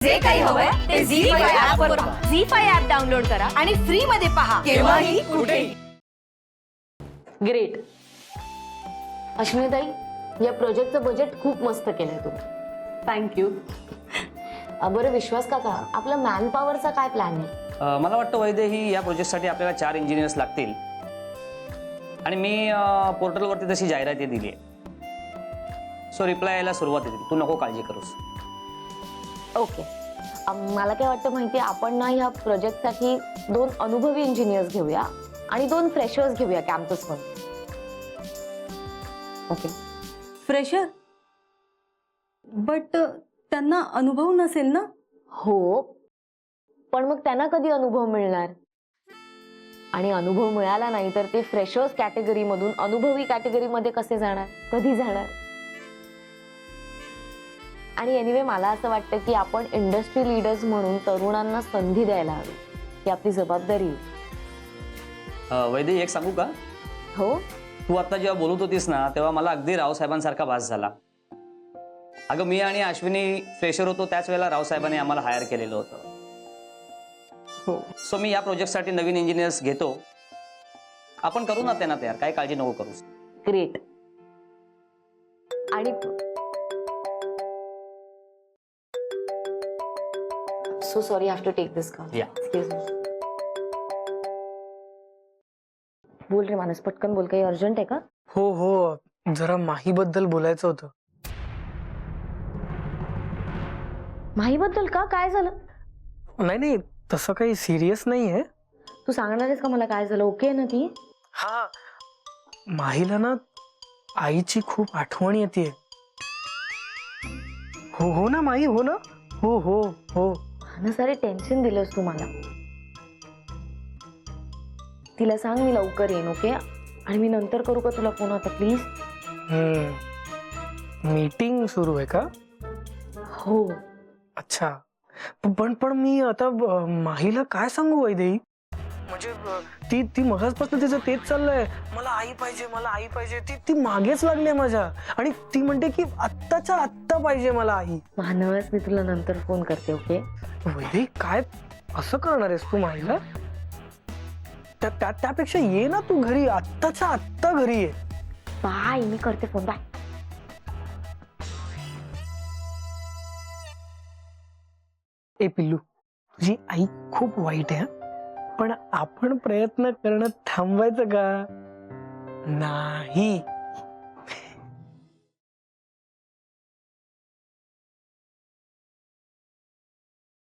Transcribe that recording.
जे काही हवंय ते झी5 ऍप वर पहा. झी5 ऍप डाउनलोड करा आणि फ्री मध्ये पहा केव्हाही कुठेही. ग्रेट. अश्विनीताई, या प्रोजेक्टचं बजेट खूप मस्त केलंय तुम्ही. थँक्यू. बरं विश्वास काका, आपला मॅन पॉवरचा काय प्लॅन आहे? मला वाटतं वैदेही या प्रोजेक्टसाठी आपल्याला 4 इंजिनियर्स लागतील आणि मी पोर्टलवरती तशी जाहिरात दिली आहे. सो रिप्लाय यायला सुरुवात येतील. तू नको काळजी करूस. ओके. मला काय वाटतं माहिती, आपण ना ह्या प्रोजेक्टसाठी 2 अनुभवी इंजिनियर्स घेऊया आणि 2 फ्रेशर्स घेऊया कॅम्पसमध्ये. ओके. फ्रेशर बट त्यांना अनुभव नसेल ना? हो, पण मग त्यांना कधी अनुभव मिळणार? आणि अनुभव मिळाला नाही तर ते फ्रेशर्स कॅटेगरीमधून अनुभवी कॅटेगरीमध्ये कसे जाणार, कधी जाणार? आणि एनिवे मला असं वाटतं की आपण इंडस्ट्री लीडर्स म्हणून तरुणांना संधी द्यायला हवी. ही आपली जबाबदारी आहे. वैदेही एक सांगू का? हो. तू आता जेव्हा बोलत होतीस ना तेव्हा मला अगदी रावसाहेबांसारखा भास झाला. अगं मी आणि अश्विनी फ्रेशर होतो त्याच वेळेला रावसाहेबांनी आम्हाला हायर केलेलं होतं. हो. सो मी या प्रोजेक्टसाठी नवीन इंजिनियर्स घेतो. आपण करू ना त्यांना तयार, काय काळजी नको करूस. ग्रेट. आणि so sorry, I have to take this call. Excuse me. बोल रे मानस, पटकन बोल. काही अर्जंट आहे का? हो हो, जरा माही बद्दल बोलायचं होतं. माही बद्दल का? काय झालं? नाही नाही, तसं काही सिरियस नाहीये. तू सांगणार आहेस का मला काय झालं? ओके आहे ना ती? हा, माहीला ना आईची खूप आठवण येते. हो हो ना माही, हो ना. हो हो हो. ना सारे टेन्शन दिलंस तू मला. तिला सांग मी लवकर येईन. ओके. आणि मी नंतर करू का तुला फोन आता प्लीज? मीटिंग सुरू आहे का? हो. अच्छा. पण मी आता माहीला काय सांगू वैदेही? म्हणजे ती मगाचपासून तिचं तेच चाललंय, मला आई पाहिजे, मला आई पाहिजे. ती मागेच लागली माझ्या आणि ती म्हणते की आत्ताच्या आत्ता पाहिजे मला आई. मानस, मी तुला नंतर फोन करते. ओके. वैदेही, काय असं करणार आहेस तू माहीला? त्यापेक्षा ये ना तू घरी, आत्ताच्या आत्ता घरी ये. बाय, मी करते फोन. बाय. ए पिल्लू, तुझी आई खूप वाईट आहे, पण आपण प्रयत्न करणं थांबवायचं का? नाही.